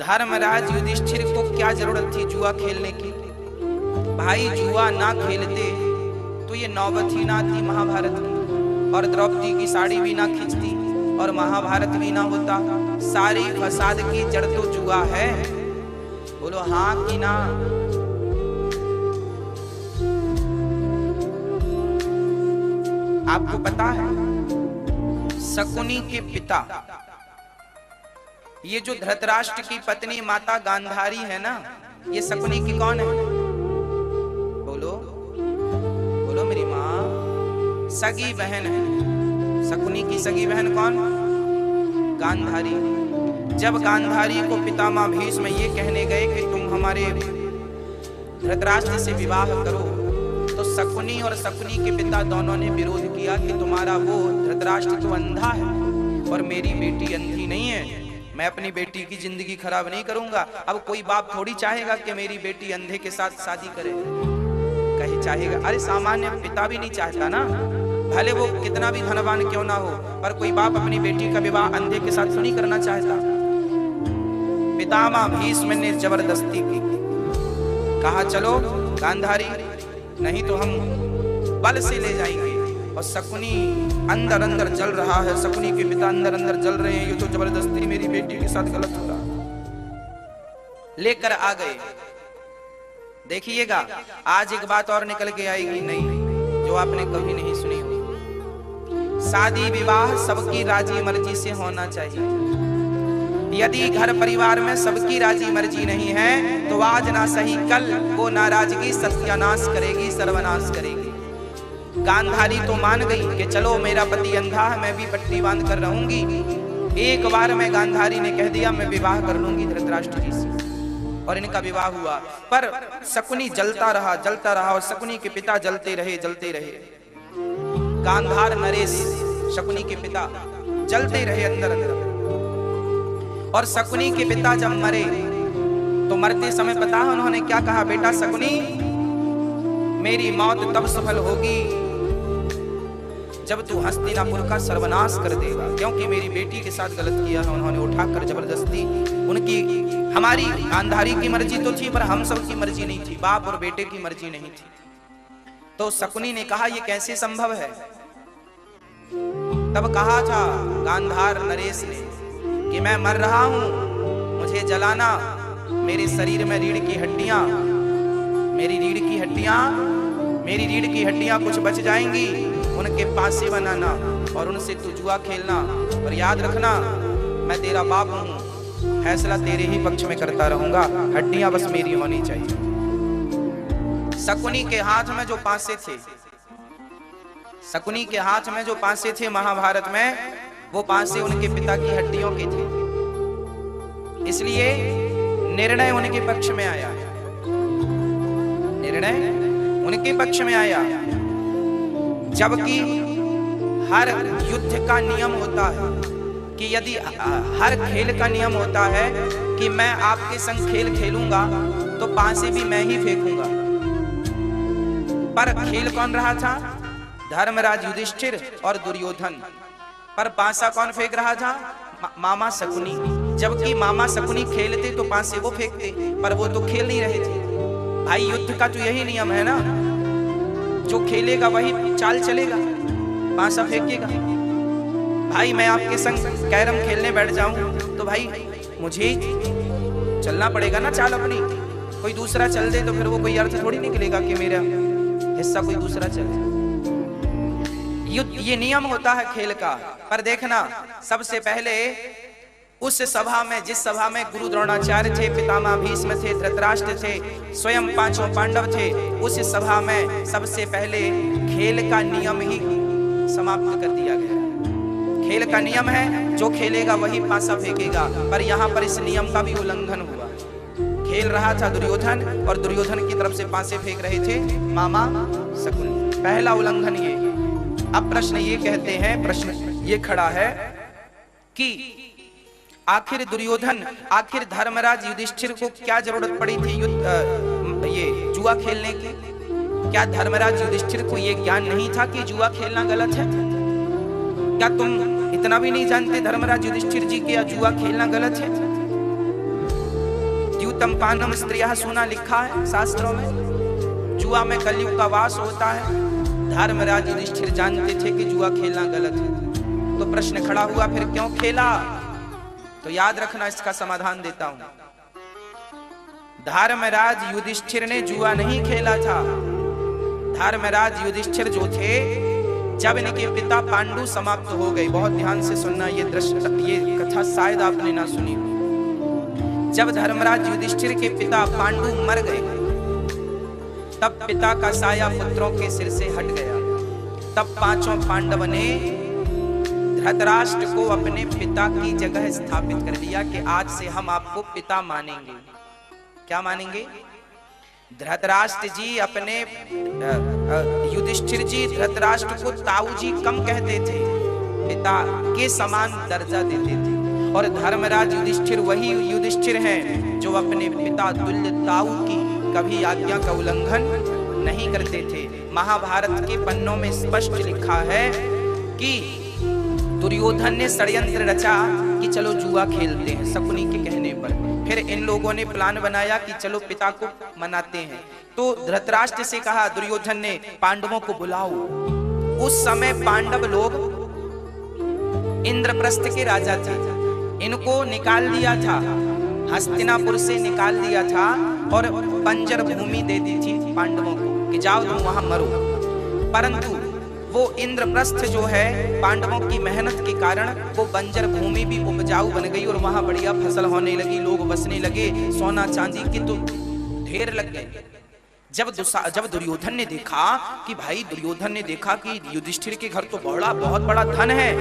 धर्मराज युधिष्ठिर को क्या जरूरत थी जुआ खेलने की? भाई जुआ ना खेलते तो ये नौबत ही ना आती महाभारत की, और द्रौपदी की साड़ी भी ना खींचती और महाभारत भी ना होता। सारी फसाद की जड़ तो जुआ है। बोलो हाँ कि ना? आपको पता है शकुनी के पिता, ये जो धृतराष्ट्र की पत्नी माता गांधारी है ना, ये शकुनी की कौन है? बोलो बोलो मेरी माँ, सगी बहन है। शकुनी की सगी बहन कौन? गांधारी। जब गांधारी को पितामह भीष्म ये कहने गए कि तुम हमारे धृतराष्ट्र से विवाह करो, तो शकुनी और शकुनी के पिता दोनों ने विरोध किया कि तुम्हारा वो धृतराष्ट्र तो अंधा है और मेरी बेटी अंधी नहीं है, मैं अपनी बेटी की जिंदगी खराब नहीं करूंगा। अब कोई बाप थोड़ी चाहेगा कि मेरी बेटी अंधे के साथ शादी करे, कहीं चाहेगा? अरे सामान्य पिता भी नहीं चाहता ना, भले वो कितना भी धनवान क्यों ना हो, पर कोई बाप अपनी बेटी का विवाह अंधे के साथ नहीं करना चाहता। पितामह भीष्म ने जबरदस्ती की, कहा चलो गांधारी, नहीं तो हम बल से ले जाएंगे। और शकुनी अंदर अंदर जल रहा है, शकुनी के पिता अंदर अंदर जल रहे हैं, ये तो जबरदस्ती मेरी बेटी के साथ गलत हो रहा। लेकर आ गए। देखिएगा आज एक बात और निकल के आएगी नहीं, जो आपने कभी नहीं सुनी हुई। शादी विवाह सबकी राजी मर्जी से होना चाहिए। यदि घर परिवार में सबकी राजी मर्जी नहीं है तो आज ना सही कल वो नाराजगी सत्यानाश करेगी, सर्वनाश करेगी। गांधारी तो मान गई कि चलो मेरा पति अंधा है, मैं भी पट्टी बांध कर रहूंगी। एक बार में गांधारी ने कह दिया मैं विवाह कर लूंगी धृतराष्ट्र जी से, और इनका विवाह हुआ। पर शकुनी जलता रहा और शकुनी के पिता जलते रहे। गांधार नरेश शकुनी के पिता जलते रहे अंदर अंदर। और शकुनी के पिता जब मरे तो मरते समय पता है उन्होंने क्या कहा? बेटा शकुनी, मेरी मौत तब सफल होगी जब तू हस्तिनापुर का सर्वनाश कर देगा, क्योंकि मेरी बेटी के साथ गलत किया है। उन्होंने उठाकर जबरदस्ती, उनकी हमारी गांधारी की मर्जी तो थी पर हम सब की मर्जी नहीं थी, बाप और बेटे की मर्जी नहीं थी। तो शकुनी ने कहा ये कैसे संभव है? तब कहा था गांधार नरेश ने कि मैं मर रहा हूं, मुझे जलाना, मेरे शरीर में मेरी रीढ़ की हड्डियां कुछ बच जाएंगी, उनके पासे बनाना और उनसे तू जुआ खेलना। और याद रखना मैं तेरा बाप हूं, फैसला तेरे ही पक्ष में करता रहूंगा, हड्डियां बस मेरी होनी चाहिए। शकुनी के हाथ में जो पांसे थे महाभारत में, वो पांसे उनके पिता की हड्डियों के थे, इसलिए निर्णय उनके पक्ष में आया। जबकि हर युद्ध का नियम होता है कि यदि हर खेल का नियम होता है कि मैं आपके संग खेल खेलूंगा तो पांसे भी मैं ही फेंकूंगा। पर खेल कौन रहा था? धर्मराज युधिष्ठिर और दुर्योधन। पर पांसा कौन फेंक रहा था? मामा शकुनी। जबकि मामा शकुनी खेलते तो पांसे वो फेंकते, पर वो तो खेल नहीं रहे थे। भाई युद्ध का तो यही नियम है ना, जो खेलेगा वही चाल चलेगा, पांसा फेंकेगा। भाई मैं आपके संग कैरम खेलने बैठ जाऊं तो भाई मुझे चलना पड़ेगा ना चाल अपनी। कोई दूसरा चल दे तो फिर वो कोई अर्थ थोड़ी निकलेगा कि मेरा हिस्सा कोई दूसरा चले। ये नियम होता है खेल का। पर देखना सबसे पहले उस सभा में, जिस सभा में गुरु द्रोणाचार्य थे, पितामह भीष्म थे, धृतराष्ट्र थे, स्वयं पांचों पांडव थे, उस सभा में सबसे पहले खेल का नियम ही समाप्त कर दिया गया। खेल का नियम है जो खेलेगा वही पांसा फेंकेगा, पर यहाँ पर इस नियम का भी उल्लंघन हुआ। खेल रहा था दुर्योधन और दुर्योधन की तरफ से पांसे फेंक रहे थे मामा शकुनी। पहला उल्लंघन ये। अब प्रश्न ये कहते हैं, प्रश्न ये खड़ा है कि आखिर धर्मराज युधिष्ठिर को क्या जरूरत पड़ी थी ये जुआ खेलने की? क्या धर्मराज युधिष्ठिर को ये ज्ञान नहीं था कि जुआ खेलना गलत है? क्या तुम इतना भी नहीं जानते धर्मराज युधिष्ठिर जी कि जुआ खेलना गलत है? भूतम पानम स्त्रियः सुना लिखा है शास्त्रों में, जुआ में कलयुग का वास होता है। धर्मराज युधिष्ठिर जानते थे कि जुआ खेलना गलत है, तो प्रश्न खड़ा हुआ फिर क्यों खेला? तो याद रखना, इसका समाधान देता हूं। धर्मराज युधिष्ठिर ने जुआ नहीं खेला था। धर्मराज युधिष्ठिर जो थे, जब इनके पिता पांडु समाप्त हो गए, बहुत ध्यान से सुनना, ये कथा शायद आपने ना सुनी। जब धर्मराज युधिष्ठिर के पिता पांडु मर गए, तब पिता का साया पुत्रों के सिर से हट गया। तब पांचों पांडव ने धृतराष्ट्र को अपने पिता की जगह स्थापित कर दिया कि आज से हम आपको पिता मानेंगे। क्या मानेंगे? धृतराष्ट्र जी अपने युधिष्ठिर जी धृतराष्ट्र को ताऊ जी कम कहते थे, पिता के समान दर्जा देते थे। और धर्मराज युधिष्ठिर वही युधिष्ठिर हैं जो अपने पिता तुल्य ताऊ की कभी आज्ञा का उल्लंघन नहीं करते थे। महाभारत के पन्नों में स्पष्ट लिखा है कि दुर्योधन ने षड्यंत्र रचा कि चलो जुआ खेलते हैं शकुनी के कहने पर। फिर इन लोगों ने प्लान बनाया कि चलो पिता को मनाते हैं। तो धृतराष्ट्र से कहा दुर्योधन ने, पांडवों को बुलाओ। उस समय पांडव लोग इंद्रप्रस्थ के राजा थे, इनको निकाल दिया था, हस्तिनापुर से निकाल दिया था और बंजर भूमि दे दी थी पांडवों को कि जाओ तुम वहां मरो। परंतु वो इंद्रप्रस्थ जो है, पांडवों की मेहनत के कारण वो बंजर भूमि भी उपजाऊ बन गई और वहां बढ़िया फसल होने लगी, लोग बसने लगे, सोना चांदी की तो ढेर लग गए। जब दुर्योधन ने देखा कि युधिष्ठिर के घर तो बहुत बड़ा धन है,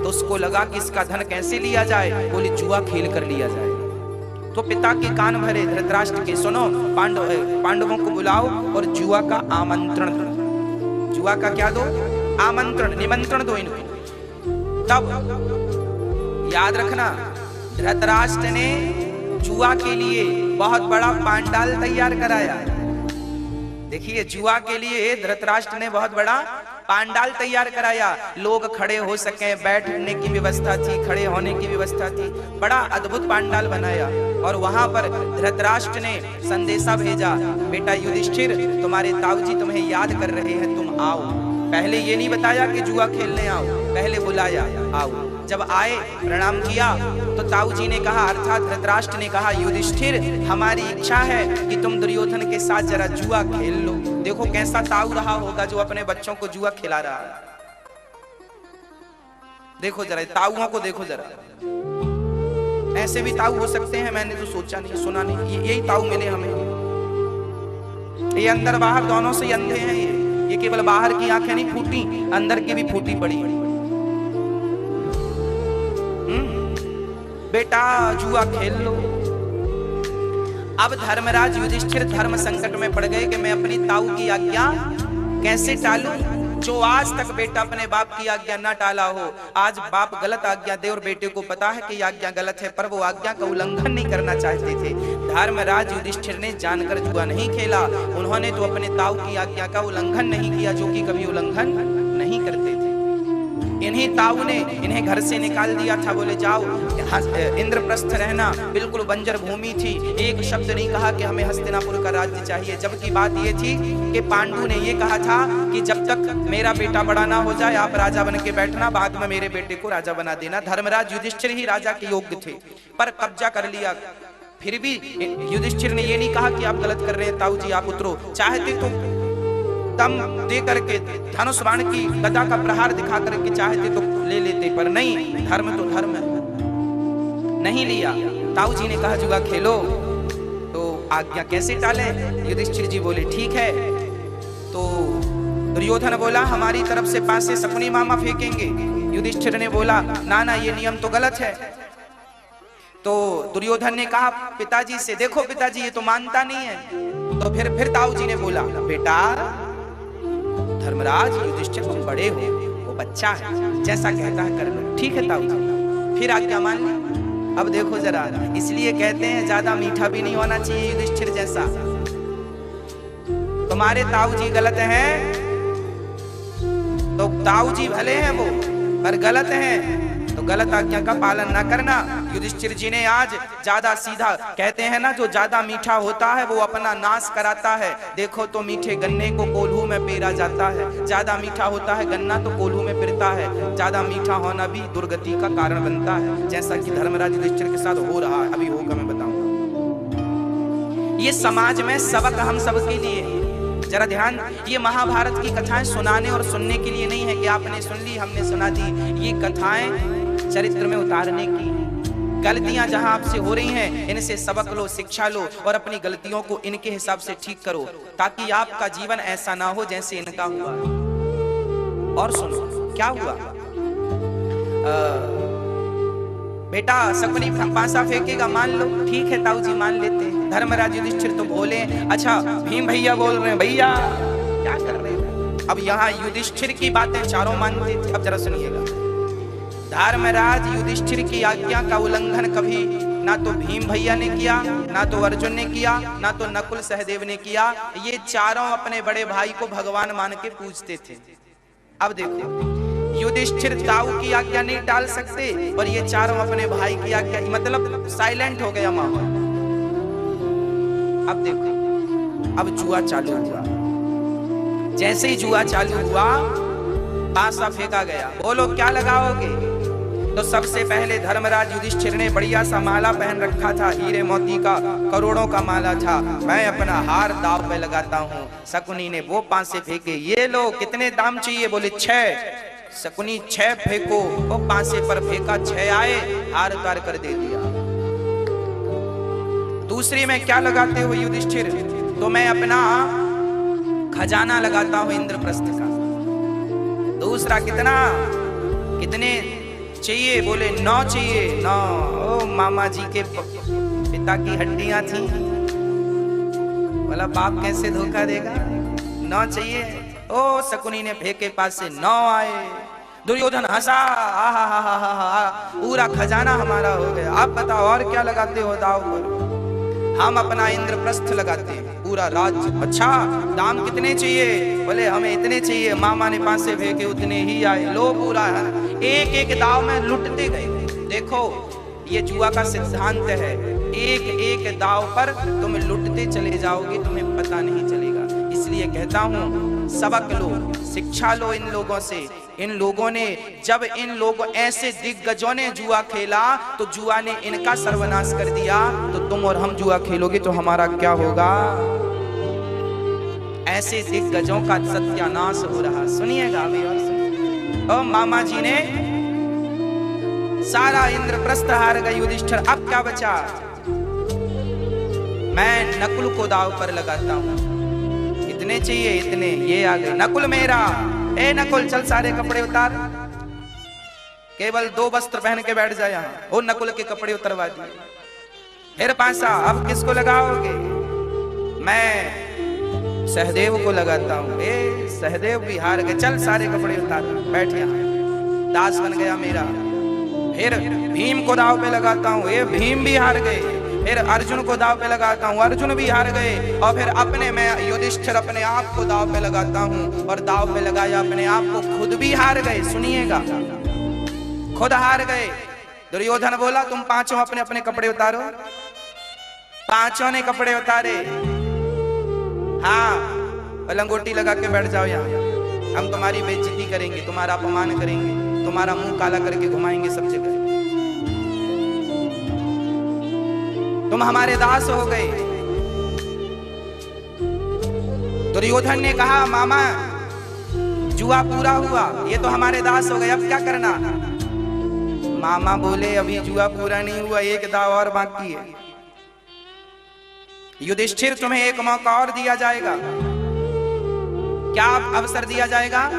तो उसको लगा कि इसका धन कैसे लिया जाए, बोले जुआ खेल कर लिया जाए। तो पिता के कान भरे धृतराष्ट्र के, सुनो पांडवों को बुलाओ और जुआ का आमंत्रण दो। जुआ का क्या दो? आमंत्रण, निमंत्रण दो इनको। तब याद रखना, धृतराष्ट्र ने जुआ के लिए बहुत बड़ा पांडाल तैयार कराया। देखिए, जुआ के लिए धृतराष्ट्र ने बहुत बड़ा पांडाल तैयार कराया। लोग खड़े हो सके, बैठने की व्यवस्था थी, खड़े होने की व्यवस्था थी, बड़ा अद्भुत पांडाल बनाया। और वहां पर धृतराष्ट्र ने संदेशा भेजा, बेटा युधिष्ठिर, तुम्हारे ताऊजी तुम्हें याद कर रहे हैं, तुम आओ। पहले ये नहीं बताया कि जुआ खेलने आओ, पहले बुलाया, आओ। जब आए, प्रणाम किया, तो ताऊ जी ने कहा, अर्थात धृतराष्ट्र ने कहा, युधिष्ठिर, हमारी इच्छा है कि तुम दुर्योधन के साथ जरा जुआ खेल लो। देखो कैसा ताऊ रहा होगा जो अपने बच्चों को जुआ खिला रहा है। देखो जरा ताऊओं को, देखो जरा, ऐसे भी ताऊ हो सकते हैं, मैंने तो सोचा नहीं, सुना नहीं, यही ताऊ मिले हमें। ये अंदर बाहर दोनों से अंधे हैं। ये केवल बाहर की आंखें नहीं फूटी, अंदर की भी फूटी पड़ी। बेटा जुआ खेल लो। अब धर्मराज युधिष्ठिर धर्म संकट में पड़ गए कि मैं अपनी ताऊ की आज्ञा कैसे टालूं। जो आज तक बेटा अपने बाप की आज्ञा ना टाला हो, आज बाप गलत आज्ञा दे और बेटे को पता है कि आज्ञा गलत है, पर वो आज्ञा का उल्लंघन नहीं करना चाहते थे। धर्मराज युधिष्ठिर ने जानकर जुआ नहीं खेला, उन्होंने तो अपने ताऊ की आज्ञा का उल्लंघन नहीं किया, जो कि कभी उल्लंघन नहीं करते थे। इन्हीं ताऊ ने इन्हें घर से निकाल दिया था, बोले जाओ इंद्रप्रस्थ रहना, बिल्कुल बंजर भूमि थी, एक शब्द नहीं कहा कि हमें हस्तिनापुर का राज्य चाहिए। जबकि बात ये थी कि पांडु ने ये कहा था कि जब तक मेरा बेटा बड़ा ना हो जाए आप राजा बन के बैठना, बाद में मेरे बेटे को राजा बना देना। धर्मराज युधिष्ठिर ही राजा के योग्य थे, पर कब्जा कर लिया। फिर भी युधिष्ठिर ने ये नहीं कहा कि आप गलत कर रहे हैं ताऊ जी, आप उतरो। चाहते तो दम दे करके धनुष बाण की गदा का प्रहार दिखा करके चाहते तो ले लेते, पर नहीं, धर्म तो धर्म है, नहीं लिया। ताऊ जी ने कहा जुआ खेलो, तो आज्ञा कैसे टाले? युधिष्ठिर जी बोले ठीक है। तो दुर्योधन बोला हमारी तरफ से पासे शकुनी मामा फेंकेंगे। युधिष्ठिर ने बोला ना ना, ये नियम तो गलत है। तो दुर्योधन ने कहा पिताजी से, देखो पिताजी ये तो मानता नहीं है। तो फिर ताऊ जी ने बोला बेटा धर्मराज युधिष्ठिर तुम बड़े हो, वो बच्चा है, जैसा कहता है कर लो। ठीक है ताऊ जी, फिर आज्ञा मान ली। अब देखो जरा, इसलिए कहते हैं ज्यादा मीठा भी नहीं होना चाहिए युधिष्ठिर जैसा। तुम्हारे ताऊ जी गलत हैं तो ताऊ जी भले हैं वो, पर गलत हैं तो गलत आज्ञा का पालन ना करना। युधिष्ठिर जी ने आज ज्यादा सीधा, कहते हैं ना जो ज्यादा मीठा होता है वो अपना नाश कराता है। देखो तो मीठे गन्ने को कोल्हू में पेरा जाता है, ज्यादा मीठा होता है गन्ना तो कोल्हू में पिरता है। ज्यादा मीठा होना भी दुर्गति का कारण बनता है, जैसा कि धर्मराज युधिष्ठिर के साथ हो रहा है, अभी होगा मैं बताऊंगा। ये समाज में सबक हम सबके लिए, जरा ध्यान, ये महाभारत की कथाएं सुनाने और सुनने के लिए नहीं है कि आपने सुन ली हमने सुना दी। ये कथाएं चरित्र में उतारने की, गलतियां जहां आपसे हो रही हैं इनसे सबक लो, शिक्षा लो और अपनी गलतियों को इनके हिसाब से ठीक करो, ताकि आपका जीवन ऐसा ना हो जैसे इनका हुआ। और सुनो क्या हुआ। बेटा शकुनी पासा फेंकेगा, मान लो, ठीक है ताऊ जी मान लेते हैं। धर्मराज युधिष्ठिर तो बोले, अच्छा भीम भैया बोल रहे हैं, भैया क्या कर रहे हैं। अब यहाँ युधिष्ठिर की बातें चारों मानते थे। अब जरा सुनिएगा, धर्मराज युधिष्ठिर की आज्ञा का उल्लंघन कभी ना तो भीम भैया ने किया, ना तो अर्जुन ने किया, ना तो नकुल सहदेव ने किया। ये चारों अपने बड़े भाई को भगवान मान के पूजते थे। अब देखो युधिष्ठिर ताऊ की आज्ञा नहीं टाल सकते और ये चारों अपने भाई की आज्ञा, मतलब साइलेंट हो गया माहौल। अब देखो अब जुआ चालू हुआ। जैसे ही जुआ चालू हुआ पासा फेंका गया, बोलो क्या लगाओगे। तो सबसे पहले धर्मराज युधिष्ठिर ने बढ़िया सा माला पहन रखा था, हीरे मोती का करोड़ों का माला था। मैं अपना हार दाव पे लगाता हूँ। शकुनी ने वो पासे फेंके, ये लो कितने दाम चाहिए, बोले 6। शकुनी 6 फेंको, वो पासे पर फेंका, 6 आए, हार उतार कर दे दिया। दूसरी में क्या लगाते हो युधिष्ठिर, तो मैं अपना खजाना लगाता हूं इंद्रप्रस्थ का। दूसरा कितना, कितने चाहिए, बोले 9 चाहिए। 9, ओ मामा जी के पिता की हड्डियां थी, बोला बाप कैसे धोखा देगा, 9 चाहिए। ओ शकुनी ने फेंके, पास से 9 आए। दुर्योधन हंसा, पूरा खजाना हमारा हो गया। आप बताओ और क्या लगाते हो दाव पर। हम अपना इंद्रप्रस्थ लगाते हैं, पूरा राज्य। अच्छा दाम कितने चाहिए, बोले हमें इतने चाहिए। मामा ने पास से फेंके, उतने ही आए। लो पूरा एक एक दाव में लुटते गए। देखो ये जुआ का सिद्धांत है, एक एक दाव पर तुम लुटते चले जाओगे, तुम्हें पता नहीं चलेगा। इसलिए कहता हूं सबक लो, शिक्षा लो इन लोगों से। इन लोगों ने, जब इन लोगों ऐसे दिग्गजों ने जुआ खेला तो जुआ ने इनका सर्वनाश कर दिया। तो तुम और हम जुआ खेलोगे तो हमारा क्या होगा। ऐसे दिग्गजों का सत्यानाश हो रहा। सुनिएगा अभी और सुनिए। और मामा जी ने सारा इंद्रप्रस्थ हार गए युधिष्ठिर। अब क्या बचा, मैं नकुल को दाव पर लगाता हूं। इतने चाहिए, इतने, ये आ गए। नकुल मेरा, ए नकुल चल सारे कपड़े उतार, केवल 2 वस्त्र पहन के बैठ जाए यहाँ। वो नकुल के कपड़े उतरवा दिए। फिर पासा, अब किसको लगाओगे, मैं सहदेव को लगाता हूँ। ए सहदेव भी हार गए, चल सारे कपड़े उतार, बैठ यहाँ, दास बन गया मेरा। फिर भीम को दाव पे लगाता हूँ, ये भीम भी हार गए। फिर अर्जुन को दाव पे लगाता हूँ, अर्जुन भी हार गए। और फिर अपने मैं युधिष्ठिर अपने आप को दाव पे लगाता हूँ, और दाव पे लगाया अपने आप को, खुद भी हार गए। सुनिएगा, खुद हार गए। दुर्योधन बोला तुम पांचों अपने अपने कपड़े उतारो। पांचों ने कपड़े उतारे। हाँ लंगोटी लगा के बैठ जाओ यहाँ, हम तुम्हारी बेइज्जती करेंगे, तुम्हारा अपमान करेंगे, तुम्हारा मुंह काला करके घुमाएंगे सब जगह। तुम हमारे दास हो गए। दुर्योधन ने कहा मामा जुआ पूरा हुआ, ये तो हमारे दास हो गए, अब क्या करना। मामा बोले अभी जुआ पूरा नहीं हुआ, एक दाव और बाकी है। युधिष्ठिर तुम्हें एक मौका और दिया जाएगा। क्या अवसर दिया जाएगा,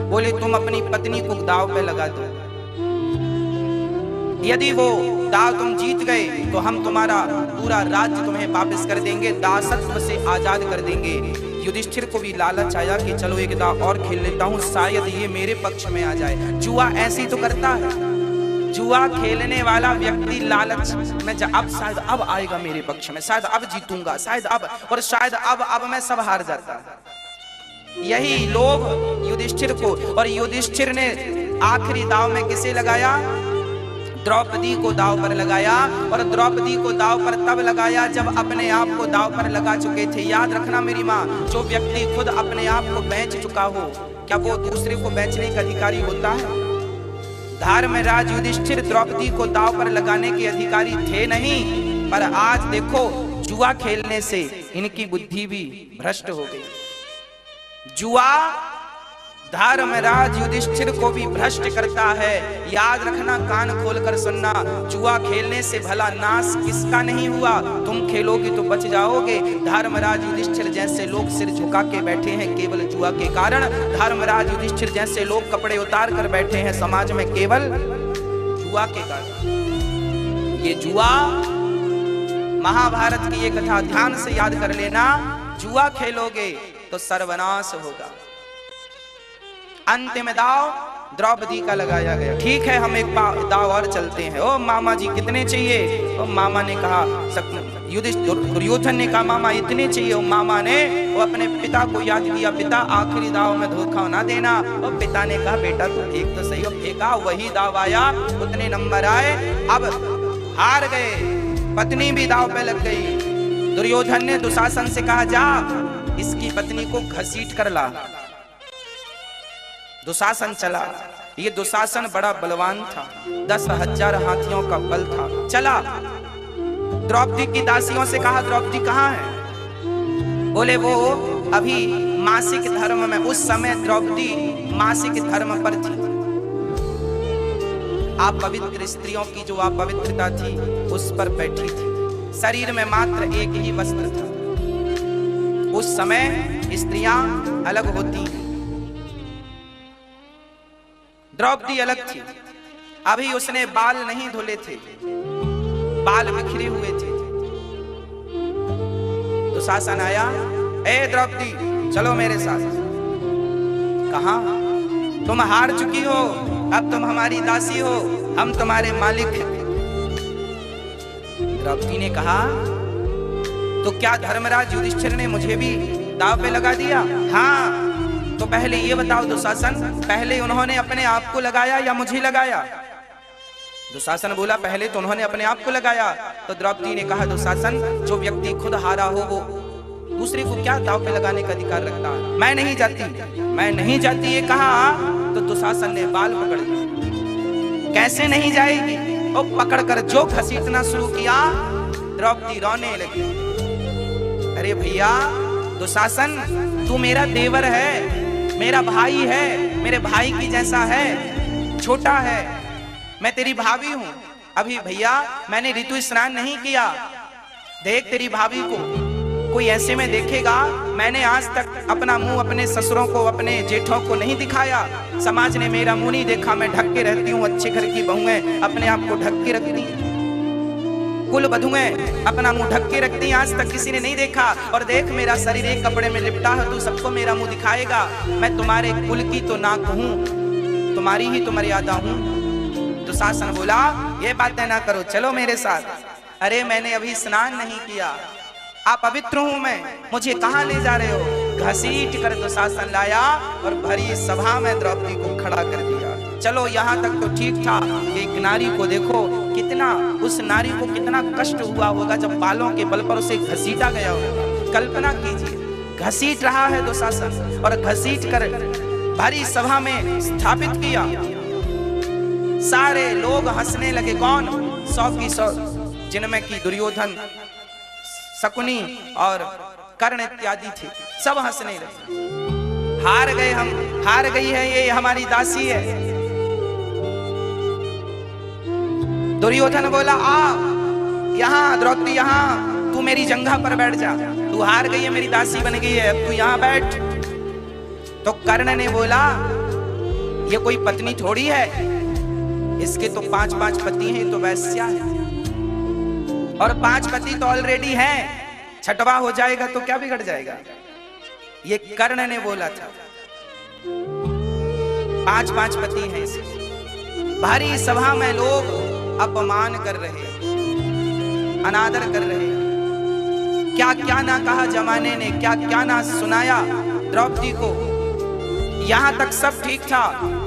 बोले तुम अपनी पत्नी को दाव पे लगा दो। यदि वो दाव तुम जीत गए तो हम तुम्हारा पूरा राज्य तुम्हें वापस कर देंगे, दासत्व से आजाद कर देंगे। युधिष्ठिर को भी लालच आया कि चलो एक दाव और खेल लेता हूँ, शायद ये मेरे पक्ष में आ जाए। जुआ ऐसी तो करता है, जुआ खेलने वाला व्यक्ति लालच में अब शायद अब आएगा मेरे पक्ष में, शायद अब जीतूंगा, शायद अब, और शायद अब मैं सब हार जाता। यही लोभ युधिष्ठिर को। और युधिष्ठिर ने आखिरी दाव में किसे लगाया, द्रौपदी को दांव पर लगाया, और द्रौपदी को दांव पर तब लगाया जब अपने आप को दांव पर लगा चुके थे। याद रखना मेरी माँ, जो व्यक्ति खुद अपने आप को बेच चुका हो, क्या वो दूसरे को बेचने का अधिकारी होता है? धर्मराज युधिष्ठिर द्रौपदी को दांव पर लगाने के अधिकारी थे नहीं, पर आज देखो जुआ खेलने से इनकी बुद्धि भी भ्रष्ट हो गई। जुआ धर्मराज युधिष्ठिर को भी भ्रष्ट करता है। याद रखना, कान खोलकर सुनना, जुआ खेलने से भला नाश किसका नहीं हुआ? तुम खेलोगे तो बच जाओगे। धर्मराज युधिष्ठिर जैसे लोग सिर झुका के बैठे हैं केवल जुआ के कारण। धर्मराज युधिष्ठिर जैसे लोग कपड़े उतार कर बैठे हैं समाज में केवल जुआ के कारण। ये जुआ, महाभारत की ये कथा ध्यान से याद कर लेना, जुआ खेलोगे तो सर्वनाश होगा। अंतिम दाव द्रौपदी का लगाया गया। ठीक है, हम एक दाव और चलते हैं। ओ मामा जी कितने चाहिए? ओ मामा ने कहा, दुर्योधन ने कहा मामा इतने चाहिए। ओ मामा ने वो अपने पिता को याद किया, पिता आखिरी दाव में धोखा ना देना। और पिता ने कहा बेटा तू एक तो सही। और फेंका, वही दाव आया, उतने नंबर आए, अब हार गए। पत्नी भी दाव पे लग गई। दुर्योधन ने दुशासन से कहा जा इसकी पत्नी को घसीट कर ला। दुशासन चला। ये दुशासन बड़ा बलवान था, 10,000 हाथियों का बल था। चला, द्रौपदी की दासियों से कहा द्रौपदी कहाँ है? बोले वो अभी मासिक धर्म में। उस समय द्रौपदी मासिक धर्म पर थी। आप पवित्र स्त्रियों की जो आप पवित्रता थी उस पर बैठी थी। शरीर में मात्र एक ही वस्त्र था। उस समय स्त्रियां अलग होती हैं, द्रौपदी अलग थी। अभी उसने बाल नहीं धुले थे, बाल बिखरे हुए थे। तो शासन आया, ए द्रौपदी चलो मेरे साथ। कहा? तुम हार चुकी हो, अब तुम हमारी दासी हो, हम तुम्हारे मालिक हैं। द्रौपदी ने कहा तो क्या धर्मराज युधिष्ठिर ने मुझे भी दांव पे लगा दिया? हाँ। तो पहले ये बताओ दुशासन, पहले उन्होंने अपने आप को लगाया या मुझे लगाया? दुशासन बोला पहले तो उन्होंने अपने आप को लगाया। तो द्रौपदी ने कहा दुशासन, जो व्यक्ति खुद हारा हो वो दूसरे को क्या दांव पे लगाने का अधिकार रखता है? मैं नहीं जाती, मैं नहीं जाती ये कहा। तो दुशासन ने बाल पकड़ लिया। कैसे नहीं जाएगी? और पकड़कर जो घसीटना शुरू किया, द्रौपदी रोने लगी। अरे भैया दुशासन, तू मेरा देवर है, मेरा भाई है, मेरे भाई की जैसा है, छोटा है, मैं तेरी भाभी हूं। अभी भैया मैंने ऋतु स्नान नहीं किया, देख तेरी भाभी को कोई ऐसे में देखेगा। मैंने आज तक अपना मुंह अपने ससुरों को, अपने जेठों को नहीं दिखाया। समाज ने मेरा मुंह नहीं देखा, मैं ढक के रहती हूँ। अच्छे घर की बहुएं अपने आप को ढक के रखती हैं, कुल बधुएं अपना मुंह ढक के रखती हैं, आज तक किसी ने नहीं देखा। और देख मेरा शरीर एक कपड़े में लिपटा है, तू सबको मेरा मुंह दिखाएगा। मैं तुम्हारे कुल की तो नाक हूँ, तुम्हारी ही तो मर्यादा हूँ। तो शासन बोला ये बातें ना करो, चलो मेरे साथ। अरे मैंने अभी स्नान नहीं किया, आप पवित्र हूं मैं, मुझे कहाँ ले जा रहे हो? घसीट कर दुशासन लाया और भरी सभा में द्रौपदी को खड़ा कर दिया। चलो यहाँ तक तो ठीक था। एक नारी को देखो कितना, उस नारी को कितना कष्ट हुआ होगा जब बालों के बल पर उसे घसीटा गया होगा। कल्पना कीजिए, घसीट रहा है दुशासन और घसीट कर भरी सभा में स्थापित किया। सारे लोग हंसने लगे। कौन? 100 की 100, जिनमें की दुर्योधन, शकुनी और कर्ण इत्यादि थे, सब हंसने लगे। हार गए हम, हार गई है ये हमारी दासी है। दुर्योधन बोला आ यहाँ, द्रौपदी यहाँ, तू मेरी जंघा पर बैठ जा, तू हार गई है, मेरी दासी बन गई है, अब तू यहाँ बैठ। तो कर्ण ने बोला ये कोई पत्नी थोड़ी है, इसके तो 5-5 पति हैं, तो वैश्या है, और 5 पति तो ऑलरेडी हैं, छठवा हो जाएगा तो क्या बिगड़ जाएगा? ये कर्ण ने बोला था। 5-5 पति हैं इसके। भारी सभा में लोग अपमान कर रहे, अनादर कर रहे, क्या क्या ना कहा जमाने ने, क्या क्या ना सुनाया द्रौपदी को। यहां तक सब ठीक था,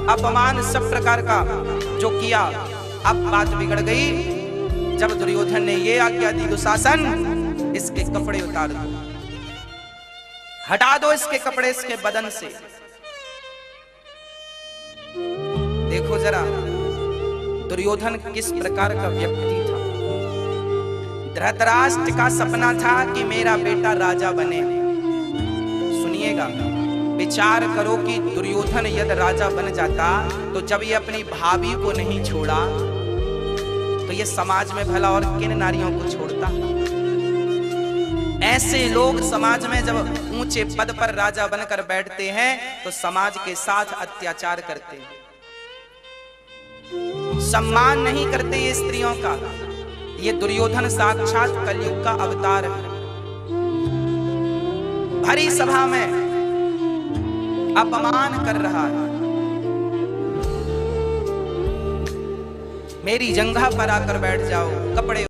अपमान सब प्रकार का जो किया, अब बात बिगड़ गई जब दुर्योधन ने ये आज्ञा दी, दुशासन इसके कपड़े उतार दो, हटा दो इसके कपड़े इसके बदन से। देखो जरा दुर्योधन किस प्रकार का व्यक्ति था। धृतराष्ट्र का सपना था कि मेरा बेटा राजा बने। सुनिएगा, विचार करो कि दुर्योधन यदि राजा बन जाता तो जब ये अपनी भाभी को नहीं छोड़ा तो ये समाज में भला और किन नारियों को छोड़ता। ऐसे लोग समाज में जब ऊंचे पद पर राजा बनकर बैठते हैं तो समाज के साथ अत्याचार करते हैं, सम्मान नहीं करते ये स्त्रियों का। ये दुर्योधन साक्षात कलयुग का अवतार है। भरी सभा में अपमान कर रहा है, मेरी जंघा पर आकर बैठ जाओ, कपड़े